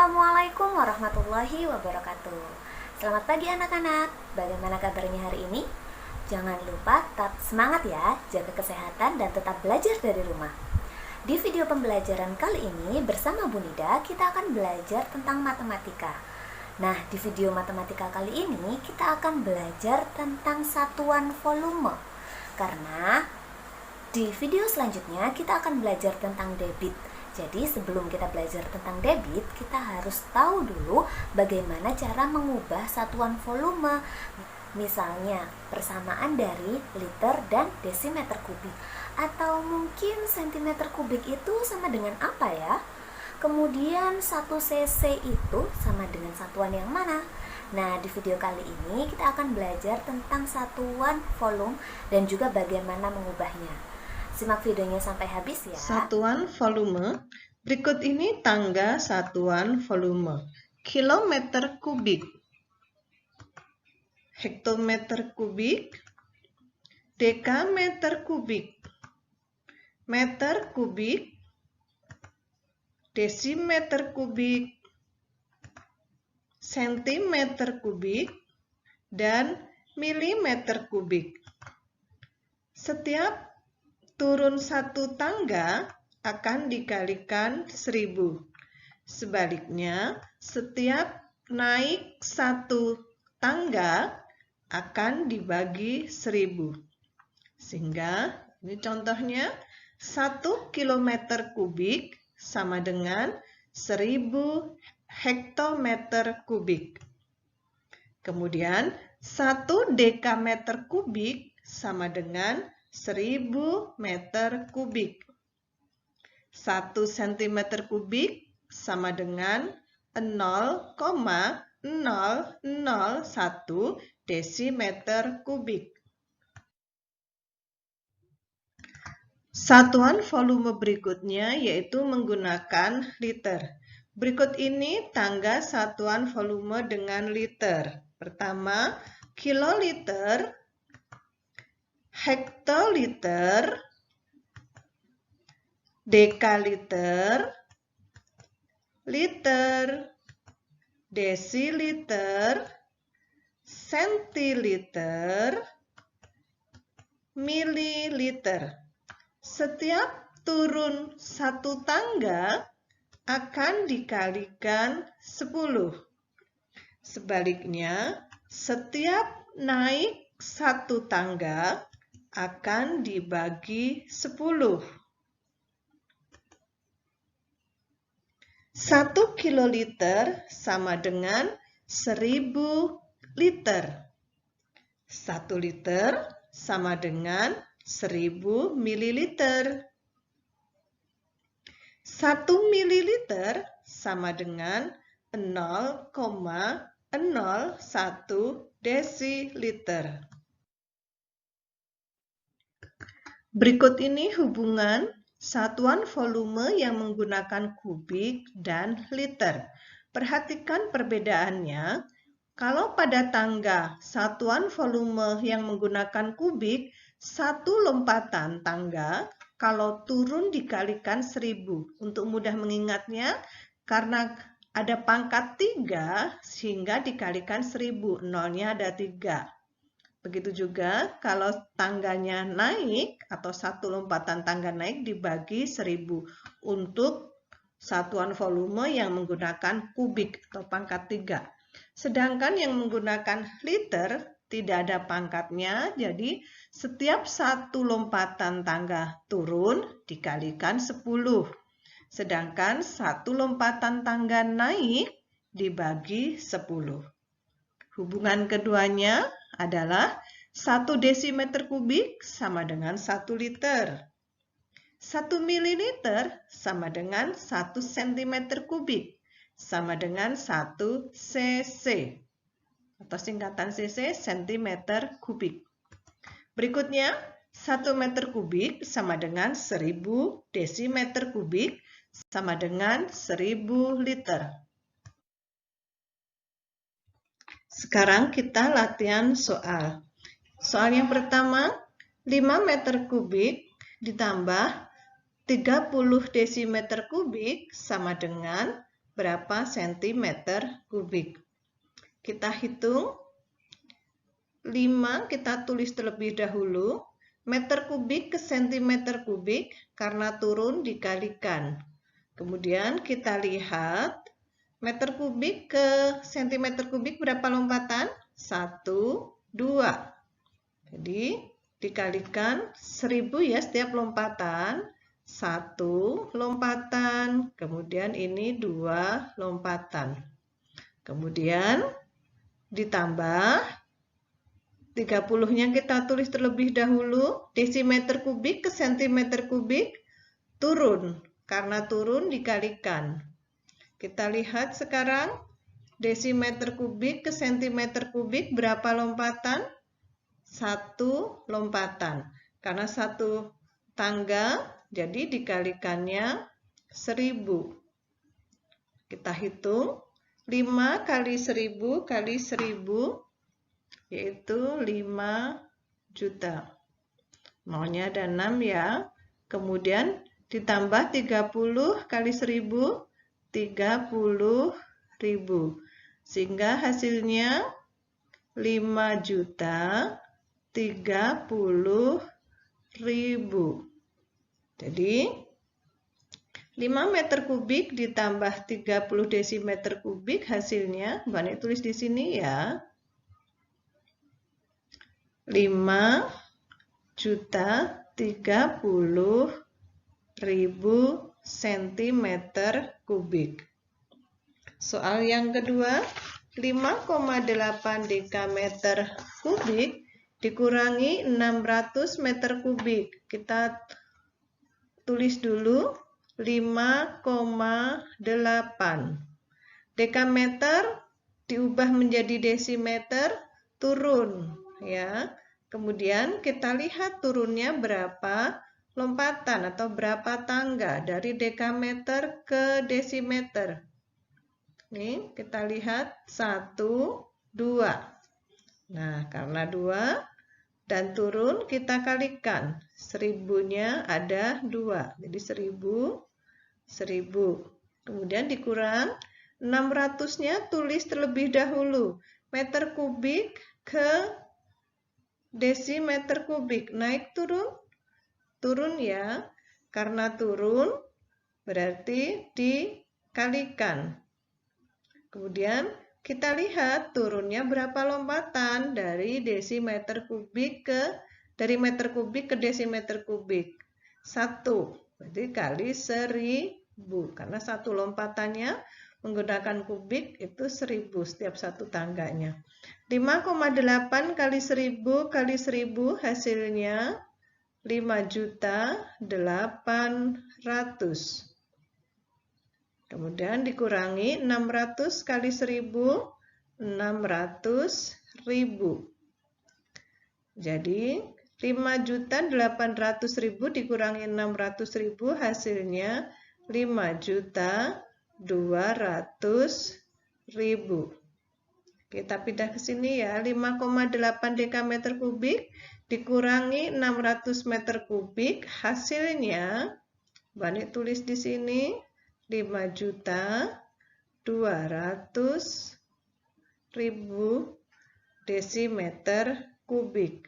Assalamualaikum warahmatullahi wabarakatuh. Selamat pagi anak-anak. Bagaimana kabarnya hari ini? Jangan lupa tetap semangat ya, jaga kesehatan dan tetap belajar dari rumah. Di video pembelajaran kali ini bersama Bu Nida kita akan belajar tentang matematika. Nah, di video matematika kali ini kita akan belajar tentang satuan volume. Karena di video selanjutnya kita akan belajar tentang debit. Jadi sebelum kita belajar tentang debit, kita harus tahu dulu bagaimana cara mengubah satuan volume. Misalnya, persamaan dari liter dan desimeter kubik. Atau mungkin sentimeter kubik itu sama dengan apa ya? Kemudian 1 cc itu sama dengan satuan yang mana? Nah, di video kali ini kita akan belajar tentang satuan volume dan juga bagaimana mengubahnya. Simak videonya sampai habis ya. Satuan volume. Berikut ini tangga satuan volume. Kilometer kubik, hektometer kubik, dekameter kubik, meter kubik, desimeter kubik, sentimeter kubik, dan milimeter kubik. Setiap turun satu tangga akan dikalikan 1000. Sebaliknya, setiap naik satu tangga akan dibagi 1000. Sehingga, ini contohnya, 1 kilometer kubik sama dengan 1000 hektometer kubik. Kemudian, 1 dekameter kubik sama dengan 1000 meter kubik. 1 cm kubik sama dengan 0,001 desimeter kubik. Satuan volume berikutnya yaitu menggunakan liter. Berikut ini tangga satuan volume dengan liter. Pertama, kiloliter, hektoliter, dekaliter, liter, desiliter, sentiliter, mililiter. Setiap turun satu tangga akan dikalikan 10. Sebaliknya, setiap naik satu tangga akan dibagi 10. 1 kiloliter sama dengan 1000 liter. 1 liter sama dengan 1000 mililiter. 1 mililiter sama dengan 0,01 desiliter. Berikut ini hubungan satuan volume yang menggunakan kubik dan liter. Perhatikan perbedaannya. Kalau pada tangga satuan volume yang menggunakan kubik, satu lompatan tangga, kalau turun dikalikan 1000. Untuk mudah mengingatnya, karena ada pangkat 3, sehingga dikalikan 1000. Nolnya ada 3. Begitu juga kalau tangganya naik atau satu lompatan tangga naik dibagi 1000 untuk satuan volume yang menggunakan kubik atau pangkat 3. Sedangkan yang menggunakan liter tidak ada pangkatnya, jadi setiap satu lompatan tangga turun dikalikan 10. Sedangkan satu lompatan tangga naik dibagi 10. Hubungan keduanya adalah 1 desimeter kubik sama dengan 1 liter. 1 mililiter sama dengan 1 cm kubik sama dengan 1 cc. Atau singkatan cc, cm kubik. Berikutnya, 1 meter kubik sama dengan 1000 desimeter kubik sama dengan 1000 liter. Sekarang kita latihan soal. Soal yang pertama, 5 meter kubik ditambah 30 desimeter kubik sama dengan berapa sentimeter kubik. Kita hitung. 5 kita tulis terlebih dahulu. Meter kubik ke sentimeter kubik karena turun dikalikan. Kemudian kita lihat meter kubik ke sentimeter kubik berapa lompatan? 1, 2. Jadi dikalikan 1000 ya setiap lompatan. 1 lompatan, kemudian ini 2 lompatan. Kemudian ditambah 30-nya kita tulis terlebih dahulu, desimeter kubik ke sentimeter kubik turun, karena turun dikalikan. Kita lihat sekarang, desimeter kubik ke sentimeter kubik berapa lompatan? 1 lompatan. Karena 1 tangga, jadi dikalikannya 1000. Kita hitung, 5 kali 1000 kali 1000, yaitu 5 juta. Nolnya ada 6 ya. Kemudian ditambah 30 kali 1000, 30.000. Sehingga hasilnya 5.030.000. Jadi 5 meter kubik ditambah 30 desimeter kubik hasilnya, Mbak Nik tulis di sini ya. 5.030.000 sentimeter kubik. Soal yang kedua, 5,8 dekameter kubik dikurangi 600 meter kubik. Kita tulis dulu 5,8. Dekameter diubah menjadi desimeter, turun. Ya, kemudian kita lihat turunnya berapa lompatan atau berapa tangga dari dekameter ke desimeter. Nih, kita lihat 1, 2. Nah, karena 2 dan turun kita kalikan. 1000-nya ada 2. Jadi 1000. Kemudian dikurang 600-nya tulis terlebih dahulu. Meter kubik ke desimeter kubik, naik turun? Turun ya, karena turun berarti dikalikan. Kemudian kita lihat turunnya berapa lompatan dari desimeter kubik dari meter kubik ke desimeter kubik. 1, berarti kali 1000, karena 1 lompatannya menggunakan kubik itu 1000 setiap satu tangganya. 5,8 kali 1000 kali 1000 hasilnya 5.800.000. Kemudian dikurangi 600 kali 1000, 600.000. Jadi 5.800.000 dikurangi 600.000 hasilnya 5.200.000. Kita pindah ke sini ya, 5,8 dekameter kubik dikurangi 600 meter kubik, hasilnya, Mbak Nik tulis di sini, 5.200.000 desimeter kubik.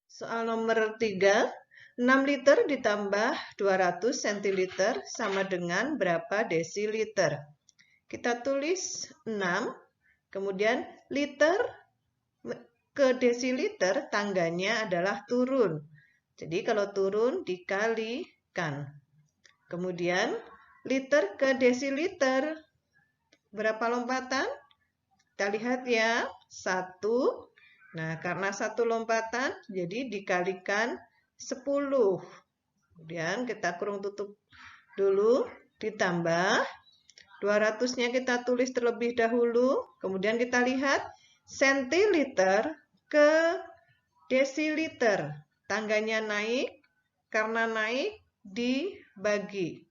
Soal nomor 3, 6 liter ditambah 200 centiliter sama dengan berapa desiliter? Kita tulis 6, kemudian liter ke desiliter tangganya adalah turun. Jadi kalau turun dikalikan. Kemudian liter ke desiliter berapa lompatan? Kita lihat ya, 1. Nah, karena 1 lompatan jadi dikalikan 10. Kemudian kita kurung tutup dulu, ditambah 200-nya kita tulis terlebih dahulu, kemudian kita lihat sentiliter ke desiliter. Tangganya naik, karena naik dibagi.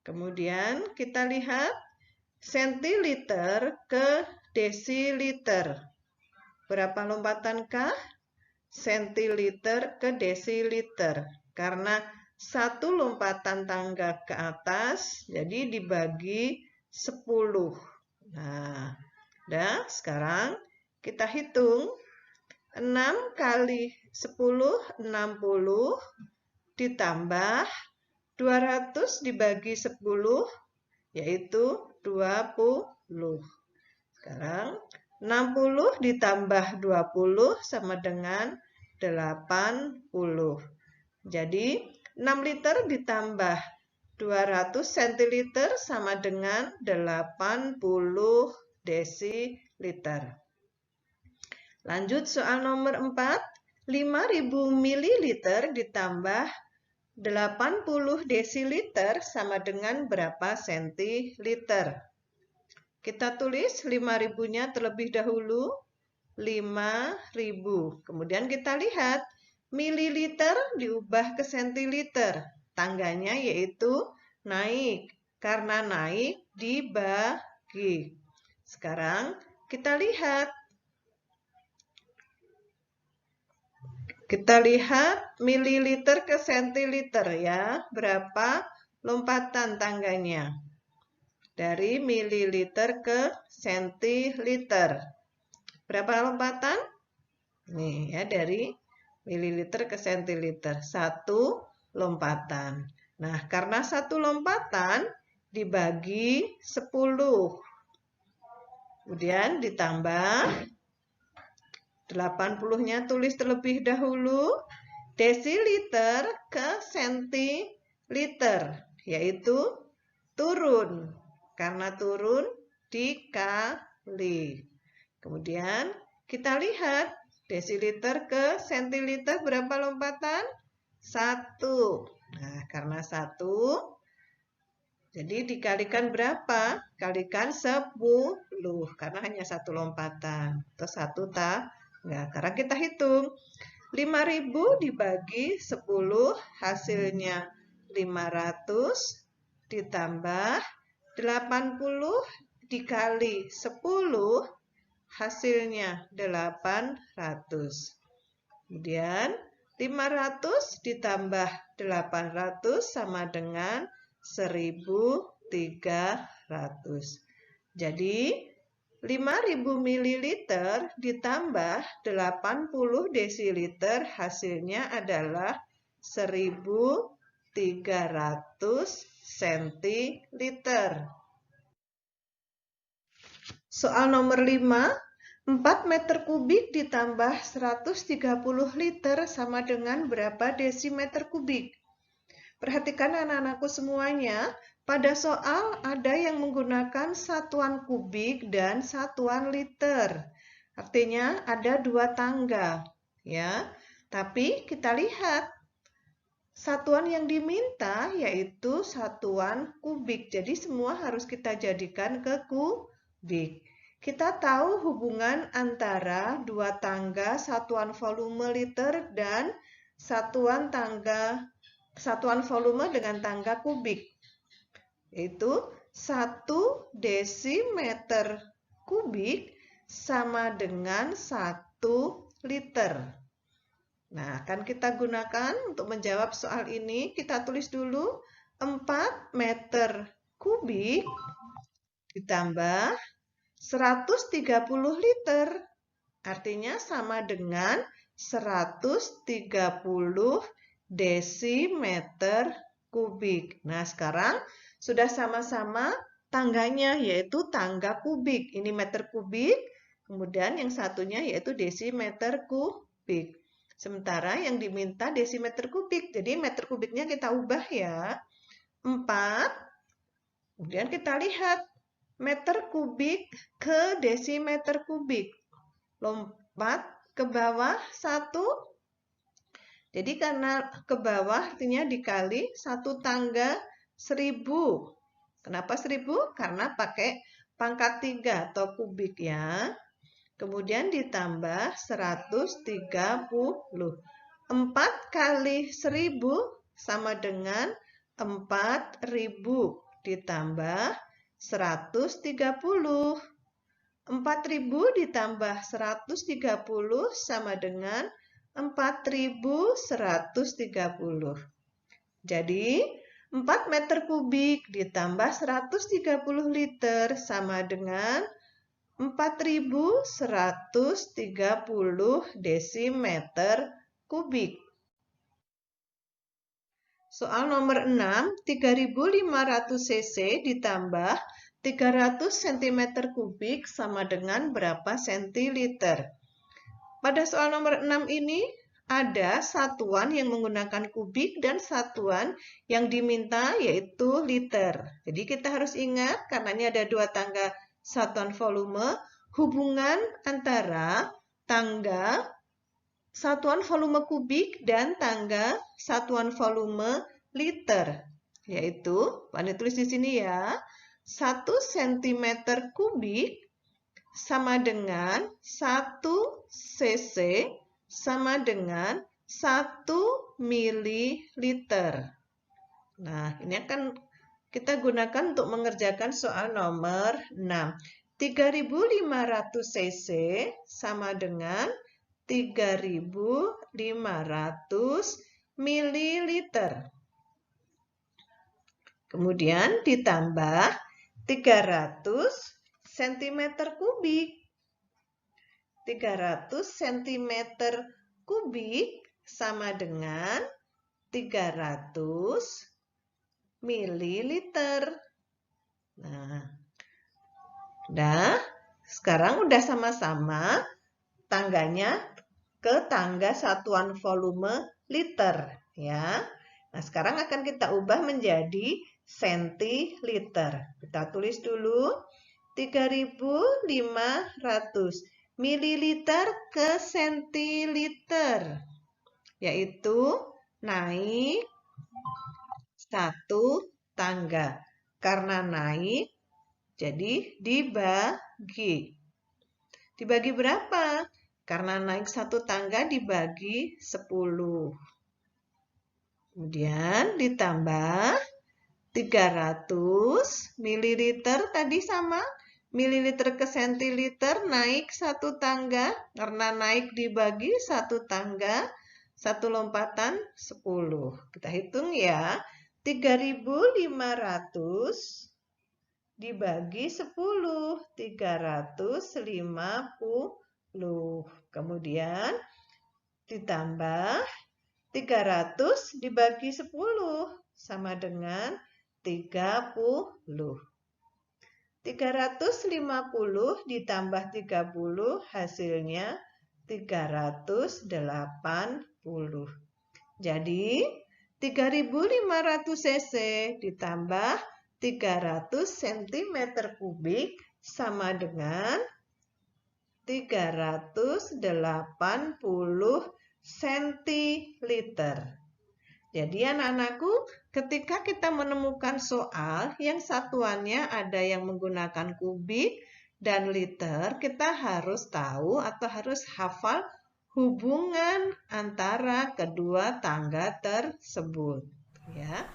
Kemudian kita lihat sentiliter ke desiliter. Berapa lompatankah? Sentiliter ke desiliter. Karena satu lompatan tangga ke atas, jadi dibagi 10. Nah, sekarang kita hitung. 6 kali 10, 60, ditambah 200 dibagi 10, yaitu 20. Sekarang 60 ditambah 20 sama dengan 80. Jadi 6 liter ditambah 200 centiliter sama dengan 80 desiliter. Lanjut soal nomor 4. 5000 ml ditambah 80 desiliter sama dengan berapa centiliter? Kita tulis 5000-nya terlebih dahulu. 5000. Kemudian kita lihat mililiter diubah ke centiliter. Tangganya yaitu naik. Karena naik dibagi. Sekarang kita lihat. Kita lihat mililiter ke centiliter ya. Berapa lompatan tangganya? Dari mililiter ke centiliter. Berapa lompatan? Nih ya, dari mililiter ke centiliter. 1 lompatan. Nah, karena 1 lompatan dibagi 10. Kemudian ditambah 80-nya tulis terlebih dahulu. Desiliter ke centiliter, yaitu turun. Karena turun dikali. Kemudian kita lihat desiliter ke centiliter berapa lompatan? 1. Nah, karena 1, jadi dikalikan berapa? Kalikan 10. Karena hanya 1 lompatan. Atau 1 Nah, sekarang kita hitung. 5000 dibagi 10 hasilnya 500 ditambah 80 dikali 10 hasilnya 800. Kemudian 500 ditambah 800 sama dengan 1300. Jadi 5000 ml ditambah 80 desiliter hasilnya adalah 1300 centiliter. Soal nomor 5, 4 meter kubik ditambah 130 liter sama dengan berapa desimeter kubik? Perhatikan anak-anakku semuanya. Pada soal ada yang menggunakan satuan kubik dan satuan liter. Artinya ada 2 tangga, ya. Tapi kita lihat satuan yang diminta yaitu satuan kubik. Jadi semua harus kita jadikan ke kubik. Kita tahu hubungan antara 2 tangga satuan volume liter dan satuan volume dengan tangga kubik. Yaitu 1 desimeter kubik sama dengan 1 liter. Nah, akan kita gunakan untuk menjawab soal ini. Kita tulis dulu 4 meter kubik ditambah 130 liter. Artinya sama dengan 130 desimeter kubik. Nah, sekarang sudah sama-sama tangganya, yaitu tangga kubik. Ini meter kubik, kemudian yang satunya yaitu desimeter kubik. Sementara yang diminta desimeter kubik, jadi meter kubiknya kita ubah ya. 4, kemudian kita lihat meter kubik ke desimeter kubik. Lompat ke bawah 1. Jadi karena ke bawah artinya dikali 1 tangga 1000. Kenapa 1000? Karena pakai pangkat 3 atau kubik ya. Kemudian ditambah 130. 4 kali 1000 sama dengan 4000 ditambah 130. 4000 ditambah 130 sama dengan 4130. Jadi 4 meter kubik ditambah 130 liter sama dengan 4.130 desimeter kubik. Soal nomor 6, 3.500 cc ditambah 300 cm kubik sama dengan berapa centiliter? Pada soal nomor 6 ini ada satuan yang menggunakan kubik dan satuan yang diminta yaitu liter. Jadi kita harus ingat karena ini ada dua tangga satuan volume, hubungan antara tangga satuan volume kubik dan tangga satuan volume liter. Yaitu, Pak tulis di sini ya, 1 cm kubik sama dengan 1 cc sama dengan 1 mililiter. Nah, ini akan kita gunakan untuk mengerjakan soal nomor 6. 3.500 cc sama dengan 3.500 mililiter. Kemudian ditambah 300 cm kubik. 300 cm kubik sama dengan 300 mililiter. Nah, sekarang udah sama-sama tangganya ke tangga satuan volume liter ya. Nah, sekarang akan kita ubah menjadi centiliter. Kita tulis dulu 3.500 mililiter ke centiliter, yaitu naik satu tangga. Karena naik, jadi dibagi. Dibagi berapa? Karena naik satu tangga dibagi 10. Kemudian ditambah 300 mililiter tadi sama. Mililiter ke centiliter naik satu tangga. Karena naik dibagi satu tangga, satu lompatan 10. Kita hitung ya. 3.500 dibagi 10, 350. Kemudian ditambah 300 dibagi 10 sama dengan 30. 350 ditambah 30 hasilnya 380. Jadi 3.500 cc ditambah 300 cm kubik sama dengan 380 centiliter. Jadi anak-anakku, ketika kita menemukan soal yang satuannya ada yang menggunakan kubik dan liter, kita harus tahu atau harus hafal hubungan antara kedua tangga tersebut. Ya.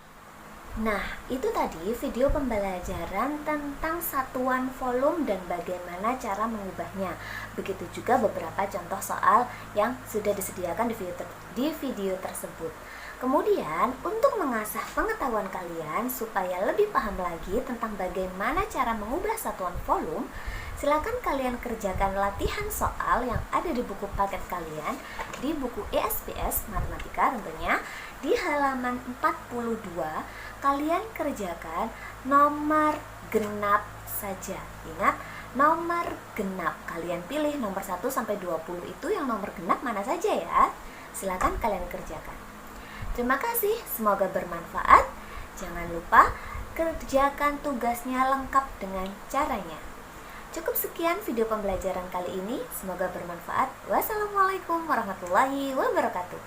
Nah, itu tadi video pembelajaran tentang satuan volume dan bagaimana cara mengubahnya. Begitu juga beberapa contoh soal yang sudah disediakan di video tersebut. Kemudian, untuk mengasah pengetahuan kalian supaya lebih paham lagi tentang bagaimana cara mengubah satuan volume, silakan kalian kerjakan latihan soal yang ada di buku paket kalian, di buku ESPS Matematika tentunya, di halaman 42, kalian kerjakan nomor genap saja. Ingat, nomor genap. Kalian pilih nomor 1 sampai 20 itu yang nomor genap mana saja ya. Silakan kalian kerjakan. Terima kasih, semoga bermanfaat. Jangan lupa kerjakan tugasnya lengkap dengan caranya. Cukup sekian video pembelajaran kali ini, semoga bermanfaat. Wassalamualaikum warahmatullahi wabarakatuh.